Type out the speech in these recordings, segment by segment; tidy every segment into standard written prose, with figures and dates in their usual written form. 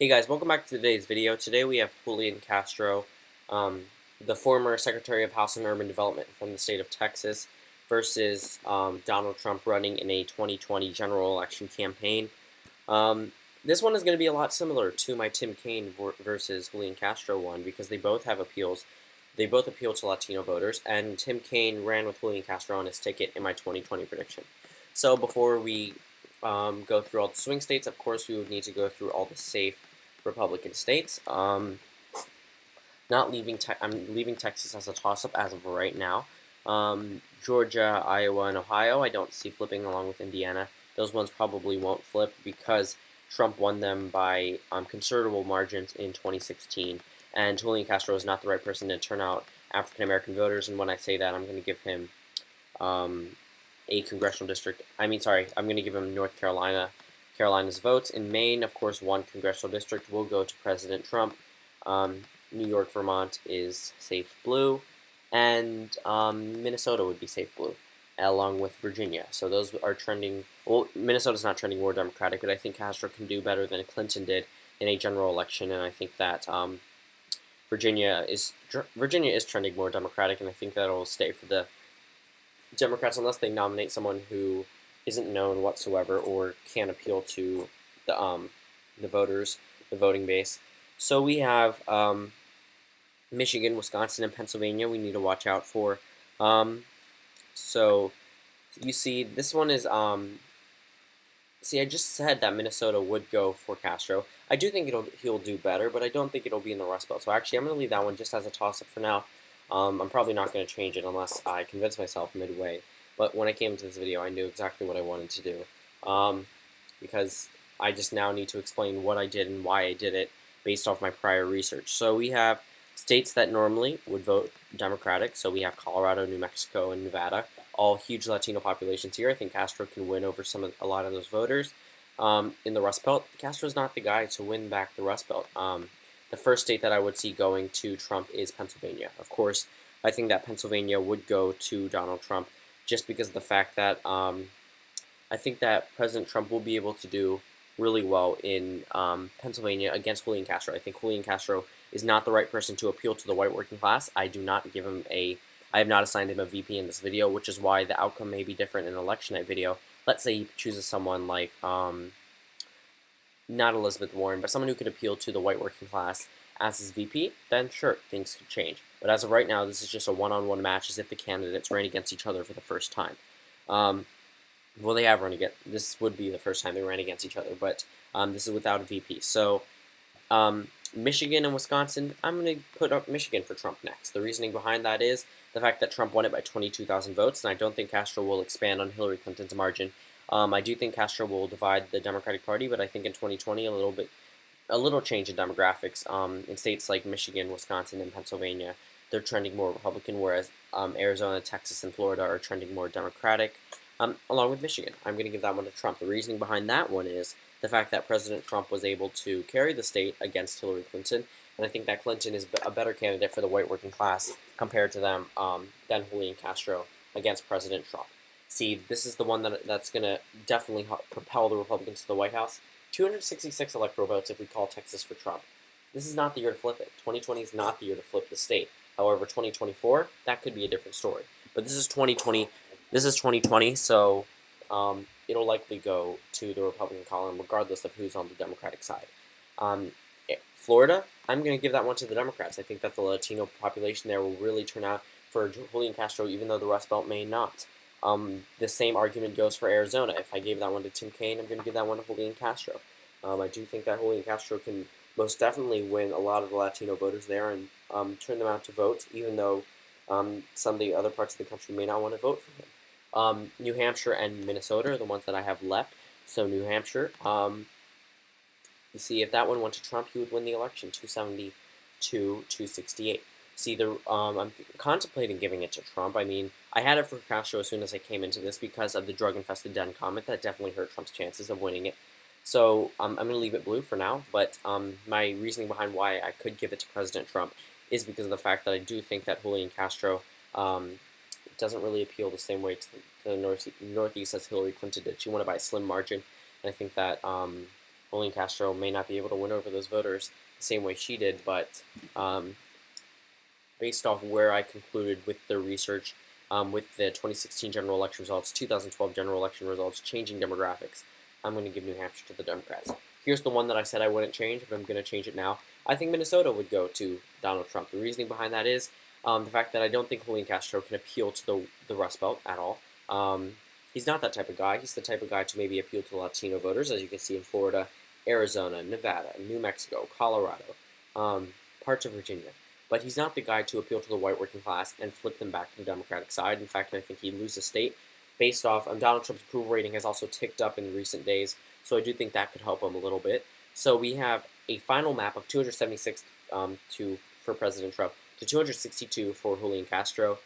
Hey guys, welcome back to today's video. Today we have Julian Castro, the former Secretary of Housing and Urban Development from the state of Texas, versus Donald Trump running in a 2020 general election campaign. This one is going to be a lot similar to my Tim Kaine versus Julian Castro one because they both have appeals. They both appeal to Latino voters, and Tim Kaine ran with Julian Castro on his ticket in my 2020 prediction. So before we go through all the swing states, of course we would need to go through all the safe Republican states. Not leaving. I'm leaving Texas as a toss-up as of right now. Georgia, Iowa, and Ohio, I don't see flipping, along with Indiana. Those ones probably won't flip because Trump won them by considerable margins in 2016, and Julian Castro is not the right person to turn out African American voters. And when I say that, I'm going to give him a congressional district. I'm going to give him Carolina's votes. In Maine, of course, one congressional district will go to President Trump. New York, Vermont is safe blue, and Minnesota would be safe blue, along with Virginia. So those are trending. Well, Minnesota's not trending more Democratic, but I think Castro can do better than Clinton did in a general election, and I think that Virginia is trending more Democratic, and I think that will stay for the Democrats unless they nominate someone who isn't known whatsoever or can't appeal to the voters, the voting base. So we have Michigan, Wisconsin, and Pennsylvania we need to watch out for. So you see, this one is see, I just said that Minnesota would go for Castro. I do think he'll do better, but I don't think it'll be in the Rust Belt. So actually, I'm going to leave that one just as a toss-up for now. I'm probably not going to change it unless I convince myself midway. But when I came to this video, I knew exactly what I wanted to do. Because I just now need to explain what I did and why I did it based off my prior research. So we have states that normally would vote Democratic. So we have Colorado, New Mexico, and Nevada. All huge Latino populations here. I think Castro can win over a lot of those voters. In the Rust Belt, Castro's not the guy to win back the Rust Belt. The first state that I would see going to Trump is Pennsylvania. Of course, I think that Pennsylvania would go to Donald Trump just because of the fact that I think that President Trump will be able to do really well in Pennsylvania against Julian Castro. I think Julian Castro is not the right person to appeal to the white working class. I have not assigned him a VP in this video, which is why the outcome may be different in an election night video. Let's say he chooses someone like not Elizabeth Warren, but someone who could appeal to the white working class as his VP, then sure, things could change. But as of right now, this is just a one-on-one match as if the candidates ran against each other for the first time. Well, they have run against. This would be the first time they ran against each other, but this is without a VP. So Michigan and Wisconsin, I'm going to put up Michigan for Trump next. The reasoning behind that is the fact that Trump won it by 22,000 votes, and I don't think Castro will expand on Hillary Clinton's margin. I do think Castro will divide the Democratic Party, but I think in 2020 a little change in demographics. In states like Michigan, Wisconsin, and Pennsylvania, they're trending more Republican, whereas Arizona, Texas, and Florida are trending more Democratic. Along with Michigan, I'm going to give that one to Trump. The reasoning behind that one is the fact that President Trump was able to carry the state against Hillary Clinton, and I think that Clinton is a better candidate for the white working class compared to them than Julian Castro against President Trump. See, this is the one that's going to definitely propel the Republicans to the White House. 266 electoral votes if we call Texas for Trump. This is not the year to flip it. 2020 is not the year to flip the state. However, 2024, that could be a different story. But this is 2020. This is 2020, so it'll likely go to the Republican column regardless of who's on the Democratic side. Florida, I'm going to give that one to the Democrats. I think that the Latino population there will really turn out for Julian Castro, even though the Rust Belt may not. The same argument goes for Arizona. If I gave that one to Tim Kaine, I'm going to give that one to Julian Castro. I do think that Julian Castro can most definitely win a lot of the Latino voters there and turn them out to vote, even though some of the other parts of the country may not want to vote for him. New Hampshire and Minnesota are the ones that I have left. So New Hampshire, you see, if that one went to Trump, he would win the election, 270 to 268. See, I'm contemplating giving it to Trump. I mean, I had it for Castro as soon as I came into this because of the drug-infested den comment. That definitely hurt Trump's chances of winning it. So I'm going to leave it blue for now, but my reasoning behind why I could give it to President Trump is because of the fact that I do think that Julian Castro doesn't really appeal the same way to the Northeast as Hillary Clinton did. She won it by a slim margin, and I think that Julian Castro may not be able to win over those voters the same way she did, but based off where I concluded with the research, with the 2016 general election results, 2012 general election results, changing demographics, I'm going to give New Hampshire to the Democrats. Here's the one that I said I wouldn't change, but I'm going to change it now. I think Minnesota would go to Donald Trump. The reasoning behind that is the fact that I don't think Julian Castro can appeal to the Rust Belt at all. He's not that type of guy. He's the type of guy to maybe appeal to Latino voters, as you can see in Florida, Arizona, Nevada, New Mexico, Colorado, parts of Virginia. But he's not the guy to appeal to the white working class and flip them back to the Democratic side. In fact, I think he'd lose the state based off Donald Trump's approval rating has also ticked up in recent days, so I do think that could help him a little bit. So we have a final map of 276 for President Trump to 262 for Julian Castro.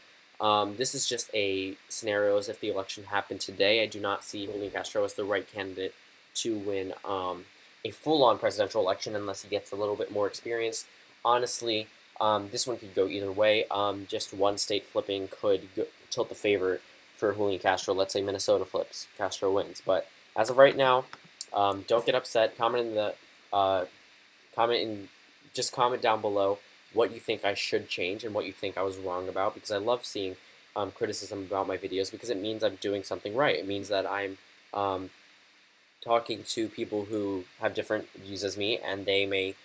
This is just a scenario as if the election happened today. I do not see Julian Castro as the right candidate to win a full-on presidential election unless he gets a little bit more experience. Honestly, this one could go either way. Just one state flipping could tilt the favor for Julian Castro. Let's say Minnesota flips, Castro wins. But as of right now, don't get upset. Just comment down below what you think I should change and what you think I was wrong about, because I love seeing criticism about my videos because it means I'm doing something right. It means that I'm talking to people who have different views as me, and they may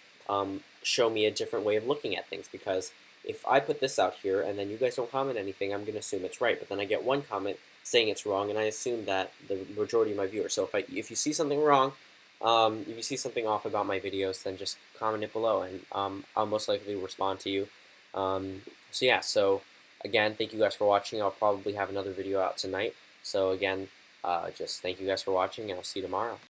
show me a different way of looking at things, because if I put this out here and then you guys don't comment anything, I'm going to assume it's right, but then I get one comment saying it's wrong, and I assume that the majority of my viewers. So if you see something wrong, if you see something off about my videos, then just comment it below, and I'll most likely respond to you. So yeah, so again, thank you guys for watching. I'll probably have another video out tonight. So again, just thank you guys for watching, and I'll see you tomorrow.